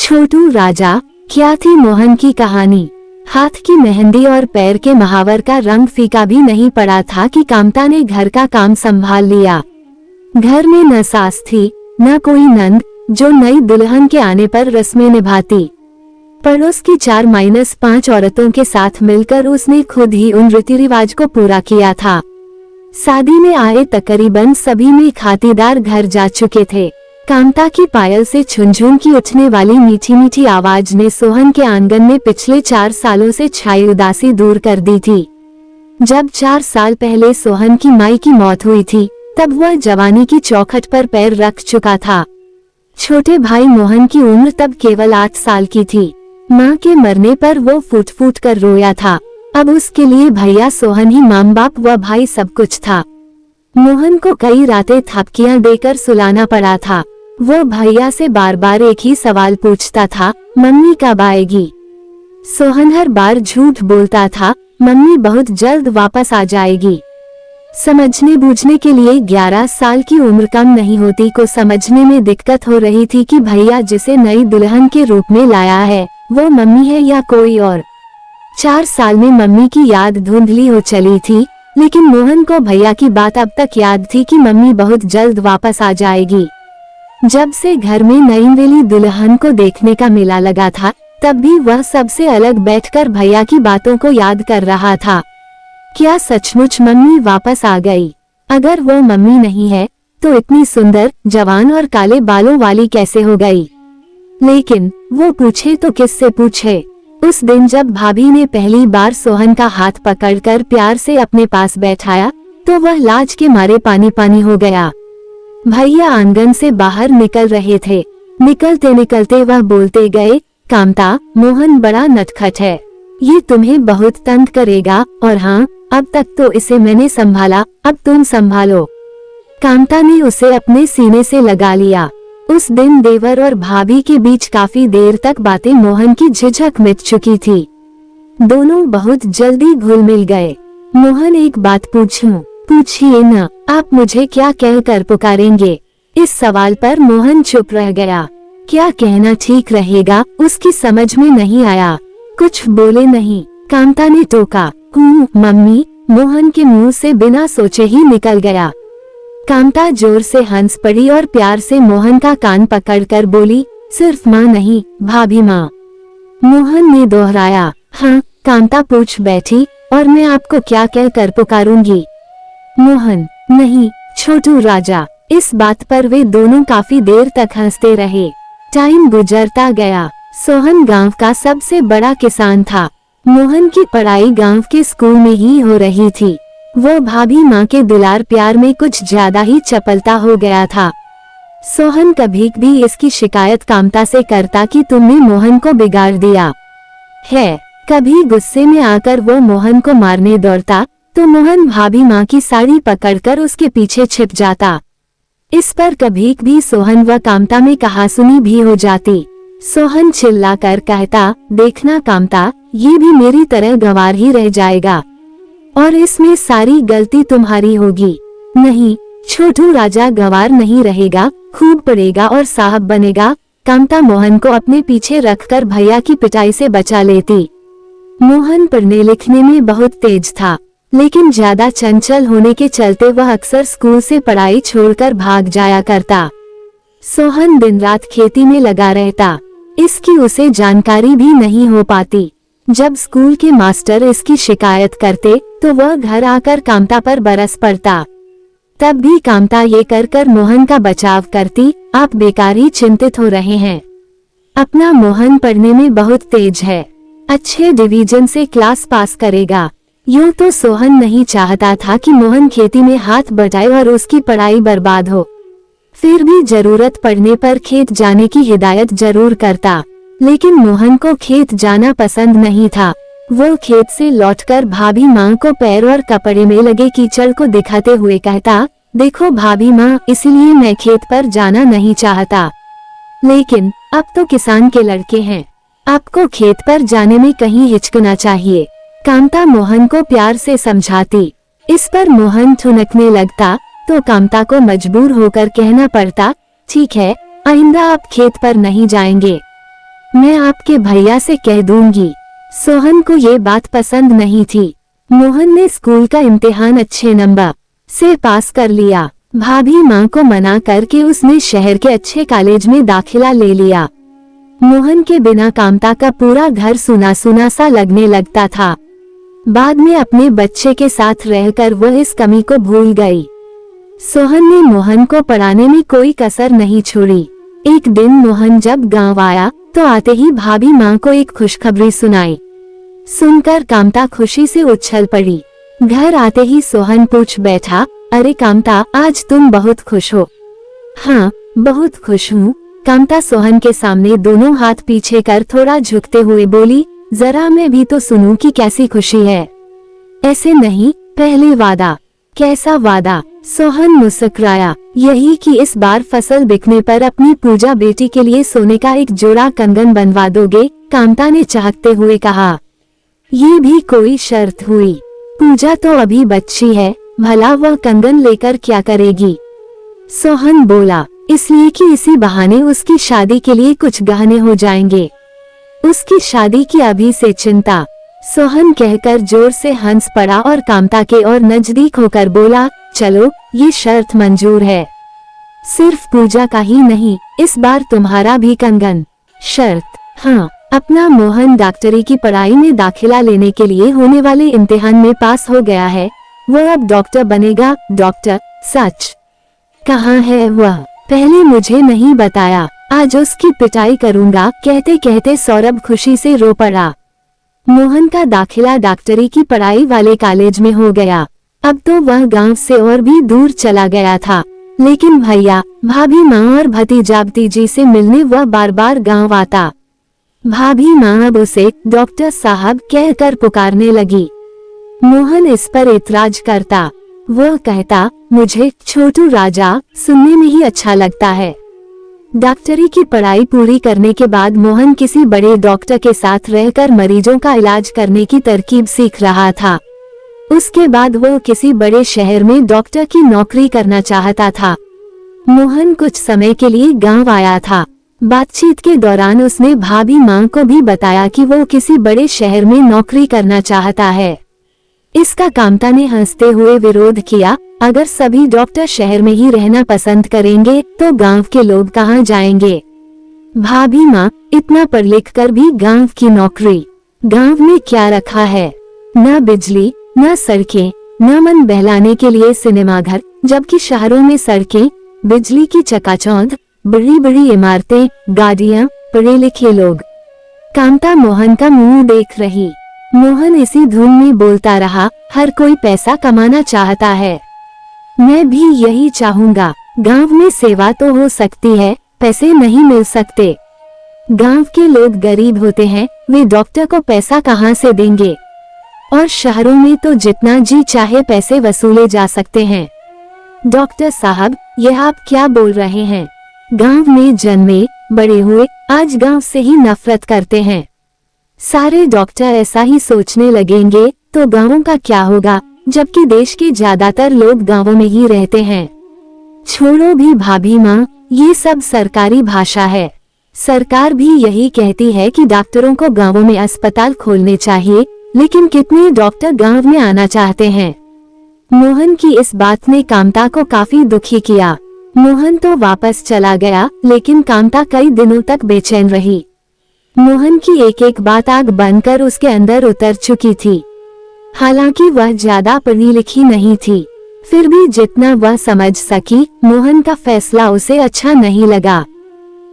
छोटू राजा। क्या थी मोहन की कहानी। हाथ की मेहंदी और पैर के महावर का रंग फीका भी नहीं पड़ा था कि कामता ने घर का काम संभाल लिया। घर में न सास थी न कोई नंद जो नई दुल्हन के आने पर रस्में निभाती। पड़ोस की 4-5 औरतों के साथ मिलकर उसने खुद ही उन रीति रिवाज को पूरा किया था। शादी में आए तकरीबन सभी में खातिरदार घर जा चुके थे। कामता की पायल से झुनझुन की उठने वाली मीठी मीठी आवाज ने सोहन के आंगन में पिछले 4 सालों से छाई उदासी दूर कर दी थी। जब 4 साल पहले सोहन की माई की मौत हुई थी तब वह जवानी की चौखट पर पैर रख चुका था। छोटे भाई मोहन की उम्र तब केवल 8 साल की थी। माँ के मरने पर वो फूट फूट कर रोया था। अब उसके लिए भैया सोहन ही माँ बाप व भाई सब कुछ था। मोहन को कई रातें थपकियां देकर सुलाना पड़ा था। वो भैया से बार बार एक ही सवाल पूछता था, मम्मी कब आएगी। सोहन हर बार झूठ बोलता था, मम्मी बहुत जल्द वापस आ जाएगी। समझने बूझने के लिए 11 साल की उम्र कम नहीं होती को समझने में दिक्कत हो रही थी कि भैया जिसे नई दुल्हन के रूप में लाया है वो मम्मी है या कोई और। 4 साल में मम्मी की याद धुंधली हो चली थी, लेकिन मोहन को भैया की बात अब तक याद थी कि मम्मी बहुत जल्द वापस आ जाएगी। जब से घर में नई वेली दुल्हन को देखने का मेला लगा था तब भी वह सबसे अलग बैठकर भैया की बातों को याद कर रहा था। क्या सचमुच मम्मी वापस आ गई? अगर वो मम्मी नहीं है तो इतनी सुंदर, जवान और काले बालों वाली कैसे हो गई? लेकिन वो पूछे तो किससे पूछे। उस दिन जब भाभी ने पहली बार सोहन का हाथ पकड़कर प्यार से अपने पास बैठाया तो वह लाज के मारे पानी पानी हो गया। भैया आंगन से बाहर निकल रहे थे। निकलते निकलते वह बोलते गए, कामता, मोहन बड़ा नटखट है, ये तुम्हें बहुत तंग करेगा और हाँ, अब तक तो इसे मैंने संभाला, अब तुम संभालो। कामता ने उसे अपने सीने से लगा लिया। उस दिन देवर और भाभी के बीच काफी देर तक बातें मोहन की झिझक मिट चुकी थी। दोनों बहुत जल्दी घुल मिल गए। मोहन, एक बात पूछूं? पूछिए न, आप मुझे क्या कहकर पुकारेंगे? इस सवाल पर मोहन चुप रह गया। क्या कहना ठीक रहेगा उसकी समझ में नहीं आया। कुछ बोले नहीं। कामता ने टोका, मम्मी। मोहन के मुंह से बिना सोचे ही निकल गया। कामता जोर से हंस पड़ी और प्यार से मोहन का कान पकड़कर बोली, सिर्फ माँ नहीं, भाभी माँ। मोहन ने दोहराया, हाँ। कामता पूछ बैठी, और मैं आपको क्या कहकर पुकारूंगी? मोहन, नहीं, छोटू राजा। इस बात पर वे दोनों काफी देर तक हंसते रहे। टाइम गुजरता गया। सोहन गांव का सबसे बड़ा किसान था। मोहन की पढ़ाई गांव के स्कूल में ही हो रही थी। वो भाभी माँ के दुलार प्यार में कुछ ज्यादा ही चपलता हो गया था। सोहन कभी भी इसकी शिकायत कामता से करता कि तुमने मोहन को बिगाड़ दिया है। कभी गुस्से में आकर वो मोहन को मारने दौड़ता तो मोहन भाभी माँ की साड़ी पकड़कर उसके पीछे छिप जाता। इस पर कभी भी सोहन व कामता में कहासुनी भी हो जाती। सोहन चिल्लाकर कहता, देखना कामता, ये भी मेरी तरह गंवार ही रह जाएगा और इसमें सारी गलती तुम्हारी होगी। नहीं, छोटू राजा गंवार नहीं रहेगा, खूब पढ़ेगा और साहब बनेगा। कामता मोहन को अपने पीछे रखकर भैया की पिटाई से बचा लेती। मोहन पढ़ने लिखने में बहुत तेज था, लेकिन ज्यादा चंचल होने के चलते वह अक्सर स्कूल से पढ़ाई छोड़कर भाग जाया करता। सोहन दिन रात खेती में लगा रहता। इसकी उसे जानकारी भी नहीं हो पाती। जब स्कूल के मास्टर इसकी शिकायत करते तो वह घर आकर कामता पर बरस पड़ता। तब भी कामता ये कर मोहन का बचाव करती, आप बेकार ही चिंतित हो रहे हैं। अपना मोहन पढ़ने में बहुत तेज है, अच्छे डिवीजन से क्लास पास करेगा। यूं तो सोहन नहीं चाहता था कि मोहन खेती में हाथ बटाए और उसकी पढ़ाई बर्बाद हो। फिर भी जरूरत पड़ने पर खेत जाने की हिदायत जरूर करता। लेकिन मोहन को खेत जाना पसंद नहीं था। वो खेत से लौटकर भाभी माँ को पैर और कपड़े में लगे कीचड़ को दिखाते हुए कहता, देखो भाभी माँ, इसलिए मैं खेत पर जाना नहीं चाहता। लेकिन अब तो किसान के लड़के हैं, आपको खेत पर जाने में कहीं हिचकना चाहिए। कामता मोहन को प्यार से समझाती। इस पर मोहन ठुनकने लगता तो कामता को मजबूर होकर कहना पड़ता, ठीक है, आइंदा आप खेत पर नहीं जाएंगे। मैं आपके भैया से कह दूंगी। सोहन को ये बात पसंद नहीं थी। मोहन ने स्कूल का इम्तिहान अच्छे नंबर से पास कर लिया। भाभी माँ को मना करके उसने शहर के अच्छे कॉलेज में दाखिला ले लिया। मोहन के बिना कामता का पूरा घर सुना सुना सा लगने लगता था। बाद में अपने बच्चे के साथ रहकर वह इस कमी को भूल गई। सोहन ने मोहन को पढ़ाने में कोई कसर नहीं छोड़ी। एक दिन मोहन जब गांव आया तो आते ही भाभी माँ को एक खुशखबरी सुनाई। सुनकर कामता खुशी से उछल पड़ी। घर आते ही सोहन पूछ बैठा, अरे कामता, आज तुम बहुत खुश हो? हाँ, बहुत खुश हूँ। कामता सोहन के सामने दोनों हाथ पीछे कर थोड़ा झुकते हुए बोली, जरा मैं भी तो सुनूं कि कैसी खुशी है। ऐसे नहीं, पहले वादा। कैसा वादा? सोहन मुस्कुराया, यही कि इस बार फसल बिकने पर अपनी पूजा बेटी के लिए सोने का एक जोड़ा कंगन बनवा दोगे? कामता ने चाहते हुए कहा। ये भी कोई शर्त हुई? पूजा तो अभी बच्ची है, भला वह कंगन लेकर क्या करेगी? सोहन बोला, इसलिए कि इसी बहाने उसकी शादी के लिए कुछ गहने हो जाएंगे। उसकी शादी की अभी से चिंता? सोहन कहकर जोर से हंस पड़ा और कामता के और नजदीक होकर बोला, चलो, ये शर्त मंजूर है। सिर्फ पूजा का ही नहीं, इस बार तुम्हारा भी कंगन। शर्त? हाँ। अपना मोहन डॉक्टरी की पढ़ाई में दाखिला लेने के लिए होने वाले इम्तिहान में पास हो गया है। वह अब डॉक्टर बनेगा। डॉक्टर? सच? कहाँ है वह? पहले मुझे नहीं बताया। आज उसकी पिटाई करूंगा। कहते कहते सौरभ खुशी से रो पड़ा। मोहन का दाखिला डॉक्टरी की पढ़ाई वाले कॉलेज में हो गया। अब तो वह गांव से और भी दूर चला गया था, लेकिन भैया, भाभी माँ और भतीजा भतीजी से मिलने वह बार बार गांव आता। भाभी माँ अब उसे डॉक्टर साहब कहकर पुकारने लगी। मोहन इस पर एतराज करता। वह कहता, मुझे छोटू राजा सुनने में ही अच्छा लगता है। डॉक्टरी की पढ़ाई पूरी करने के बाद मोहन किसी बड़े डॉक्टर के साथ रहकर मरीजों का इलाज करने की तरकीब सीख रहा था। उसके बाद वह किसी बड़े शहर में डॉक्टर की नौकरी करना चाहता था। मोहन कुछ समय के लिए गांव आया था। बातचीत के दौरान उसने भाभी माँ को भी बताया कि वो किसी बड़े शहर में नौकरी करना चाहता है। इसका कामता ने हंसते हुए विरोध किया, अगर सभी डॉक्टर शहर में ही रहना पसंद करेंगे तो गांव के लोग कहाँ जाएंगे? भाभी माँ, इतना पढ़ लिख कर भी गांव की नौकरी? गांव में क्या रखा है? न बिजली, न सड़कें, न मन बहलाने के लिए सिनेमाघर, जबकि शहरों में सड़कें, बिजली की चकाचौंध, बड़ी बड़ी इमारतें, गाड़ियाँ, पढ़े लिखे लोग। कामता मोहन का मुंह देख रही। मोहन इसी धुन में बोलता रहा, हर कोई पैसा कमाना चाहता है। मैं भी यही चाहूंगा। गांव में सेवा तो हो सकती है, पैसे नहीं मिल सकते। गांव के लोग गरीब होते हैं, वे डॉक्टर को पैसा कहाँ से देंगे? और शहरों में तो जितना जी चाहे पैसे वसूले जा सकते हैं। डॉक्टर साहब, यह आप क्या बोल रहे हैं? गांव में जन्मे बड़े हुए आज गांव से ही नफरत करते हैं। सारे डॉक्टर ऐसा ही सोचने लगेंगे तो गांवों का क्या होगा, जबकि देश के ज्यादातर लोग गांवों में ही रहते हैं। छोड़ो भी भाभी माँ, ये सब सरकारी भाषा है। सरकार भी यही कहती है कि डॉक्टरों को गांवों में अस्पताल खोलने चाहिए, लेकिन कितने डॉक्टर गांव में आना चाहते हैं? मोहन की इस बात ने कामता को काफी दुखी किया। मोहन तो वापस चला गया, लेकिन कामता कई दिनों तक बेचैन रही। मोहन की एक एक बात आग बनकर उसके अंदर उतर चुकी थी। हालांकि वह ज्यादा पढ़ी लिखी नहीं थी, फिर भी जितना वह समझ सकी, मोहन का फैसला उसे अच्छा नहीं लगा।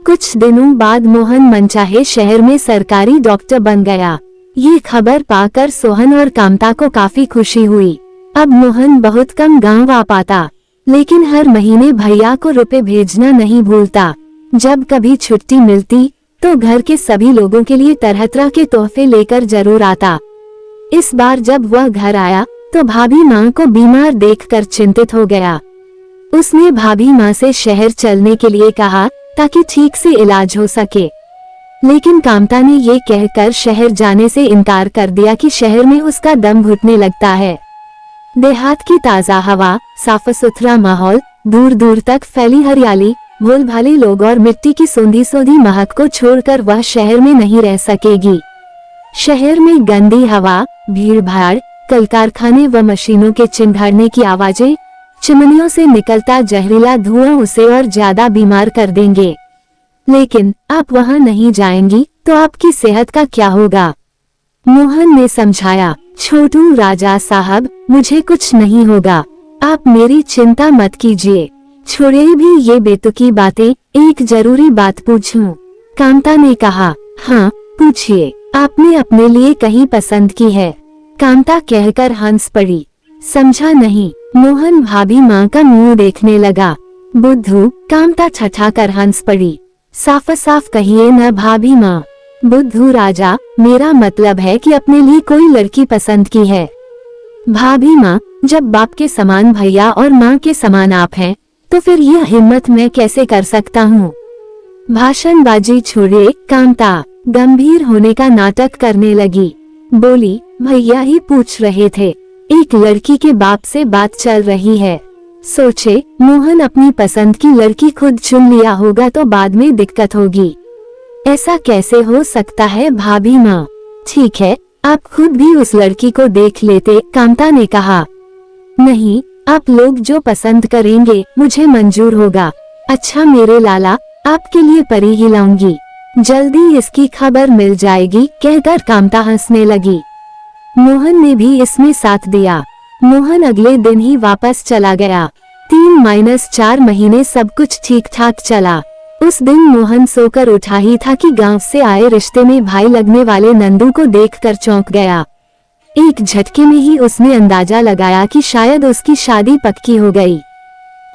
कुछ दिनों बाद मोहन मनचाहे शहर में सरकारी डॉक्टर बन गया। ये खबर पाकर सोहन और कामता को काफी खुशी हुई। अब मोहन बहुत कम गांव आ पाता, लेकिन हर महीने भैया को रुपए भेजना नहीं भूलता। जब कभी छुट्टी मिलती तो घर के सभी लोगों के लिए तरह तरह के तोहफे लेकर जरूर आता। इस बार जब वह घर आया तो भाभी माँ को बीमार देखकर चिंतित हो गया। उसने भाभी माँ से शहर चलने के लिए कहा ताकि ठीक से इलाज हो सके, लेकिन कामता ने ये कहकर शहर जाने से इनकार कर दिया कि शहर में उसका दम घुटने लगता है। देहात की ताज़ा हवा, साफ सुथरा माहौल, दूर दूर तक फैली हरियाली, भोल भाले लोग और मिट्टी की सोंधी सोंधी महक को छोड़कर वह शहर में नहीं रह सकेगी। शहर में गंदी हवा, भीड़ भाड़, कल कारखाने व मशीनों के चिंघाड़ने की आवाजें, चिमनियों से निकलता जहरीला धुआं उसे और ज्यादा बीमार कर देंगे। लेकिन आप वहां नहीं जाएंगी तो आपकी सेहत का क्या होगा? मोहन ने समझाया। छोटू राजा साहब, मुझे कुछ नहीं होगा, आप मेरी चिंता मत कीजिए। छोड़िए भी ये बेतुकी बातें, एक जरूरी बात पूछूं? कांता ने कहा। हाँ पूछिए, आपने अपने लिए कहीं पसंद की है? कांता कहकर हंस पड़ी। समझा नहीं। मोहन भाभी माँ का मुंह देखने लगा। बुद्धू, कांता ठठा कर हंस पड़ी। साफ साफ कहिए न भाभी माँ। बुद्धू राजा, मेरा मतलब है कि अपने लिए कोई लड़की पसंद की है। भाभी माँ, जब बाप के समान भैया और माँ के समान आप हैं, तो फिर यह हिम्मत मैं कैसे कर सकता हूँ? भाषणबाजी छोड़े कांता गंभीर होने का नाटक करने लगी। बोली, भैया ही पूछ रहे थे, एक लड़की के बाप से बात चल रही है। सोचे मोहन अपनी पसंद की लड़की खुद चुन लिया होगा तो बाद में दिक्कत होगी। ऐसा कैसे हो सकता है भाभी माँ? ठीक है, आप खुद भी उस लड़की को देख लेते, कांता ने कहा। नहीं, आप लोग जो पसंद करेंगे मुझे मंजूर होगा। अच्छा मेरे लाला, आपके लिए परी ही लाऊंगी, जल्दी इसकी खबर मिल जाएगी, कहकर कांता हंसने लगी। मोहन ने भी इसमें साथ दिया। मोहन अगले दिन ही वापस चला गया। 3-4 महीने सब कुछ ठीक ठाक चला। उस दिन मोहन सोकर उठा ही था कि गांव से आए रिश्ते में भाई लगने वाले नंदू को देखकर चौंक गया। एक झटके में ही उसने अंदाजा लगाया कि शायद उसकी शादी पक्की हो गई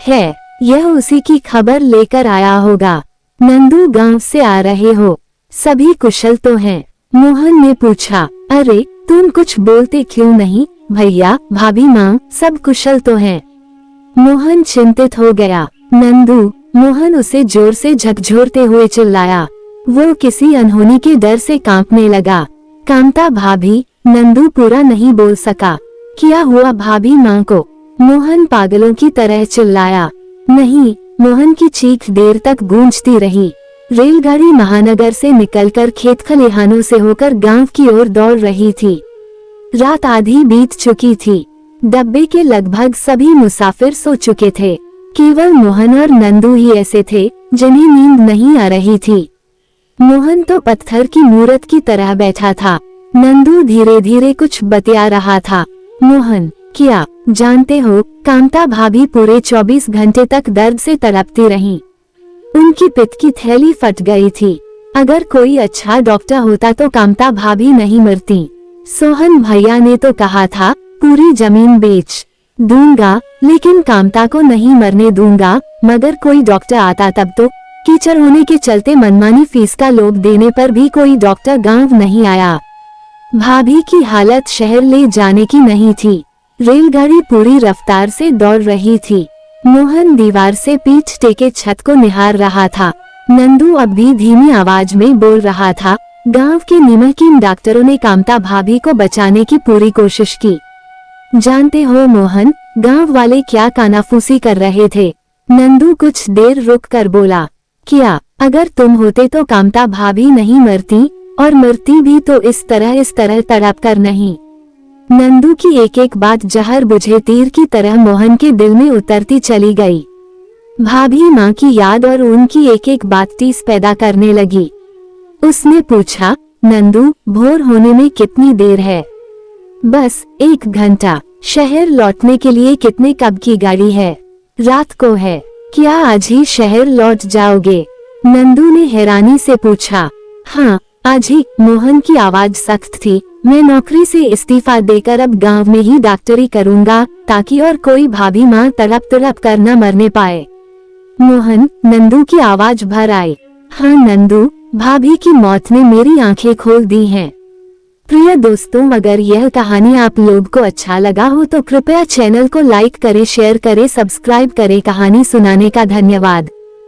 है। यह उसी की खबर लेकर आया होगा। नंदू, गांव से आ रहे हो? सभी कुशल तो हैं? मोहन ने पूछा। अरे तुम कुछ बोलते क्यों नहीं? भैया भाभी माँ सब कुशल तो हैं। मोहन चिंतित हो गया। नंदू, मोहन उसे जोर से झकझोरते हुए चिल्लाया। वो किसी अनहोनी के डर से कांपने लगा। कांता भाभी, नंदू पूरा नहीं बोल सका। क्या हुआ भाभी माँ को? मोहन पागलों की तरह चिल्लाया। नहीं, मोहन की चीख देर तक गूंजती रही। रेलगाड़ी महानगर से निकलकर खेत खलिहानों से होकर गांव की ओर दौड़ रही थी। रात आधी बीत चुकी थी। डब्बे के लगभग सभी मुसाफिर सो चुके थे। केवल मोहन और नंदू ही ऐसे थे जिन्हें नींद नहीं आ रही थी। मोहन तो पत्थर की मूरत की तरह बैठा था। नंदू धीरे धीरे कुछ बतिया रहा था। मोहन, क्या जानते हो, कांता भाभी पूरे 24 घंटे तक दर्द से तड़पती रहीं। उनकी पित्त की थैली फट गई थी। अगर कोई अच्छा डॉक्टर होता तो कांता भाभी नहीं मरती। सोहन भैया ने तो कहा था पूरी जमीन बेच दूंगा, लेकिन कांता को नहीं मरने दूंगा। मगर कोई डॉक्टर आता तब तो। कीचड़ होने के चलते मनमानी फीस का लोभ देने पर भी कोई डॉक्टर गांव नहीं आया। भाभी की हालत शहर ले जाने की नहीं थी। रेलगाड़ी पूरी रफ्तार से दौड़ रही थी। मोहन दीवार से पीठ टेके छत को निहार रहा था। नंदू अब भी धीमी आवाज में बोल रहा था। गांव के निमकीन डॉक्टरों ने कांता भाभी को बचाने की पूरी कोशिश की। जानते हो मोहन, गांव वाले क्या कानाफूसी कर रहे थे? नंदू कुछ देर रुक कर बोला। क्या, अगर तुम होते तो कांता भाभी नहीं मरती, और मरती भी तो इस तरह तड़प कर नहीं। नंदू की एक एक बात जहर बुझे तीर की तरह मोहन के दिल में उतरती चली गई। भाभी माँ की याद और उनकी एक एक बात टीस पैदा करने लगी। उसने पूछा, नंदू, भोर होने में कितनी देर है? बस 1 घंटा। शहर लौटने के लिए कितने कब की गाड़ी है? रात को है। क्या आज ही शहर लौट जाओगे? नंदू ने हैरानी से पूछा। हाँ आज ही। मोहन की आवाज सख्त थी। मैं नौकरी से इस्तीफा देकर अब गांव में ही डॉक्टरी करूंगा, ताकि और कोई भाभी माँ तड़प कर न मरने पाए। मोहन, नंदू की आवाज भर आई। हाँ नंदू, भाभी की मौत ने मेरी आंखें खोल दी हैं। प्रिय दोस्तों, अगर यह कहानी आप लोग को अच्छा लगा हो तो कृपया चैनल को लाइक करें, शेयर करें, सब्सक्राइब करें। कहानी सुनाने का धन्यवाद।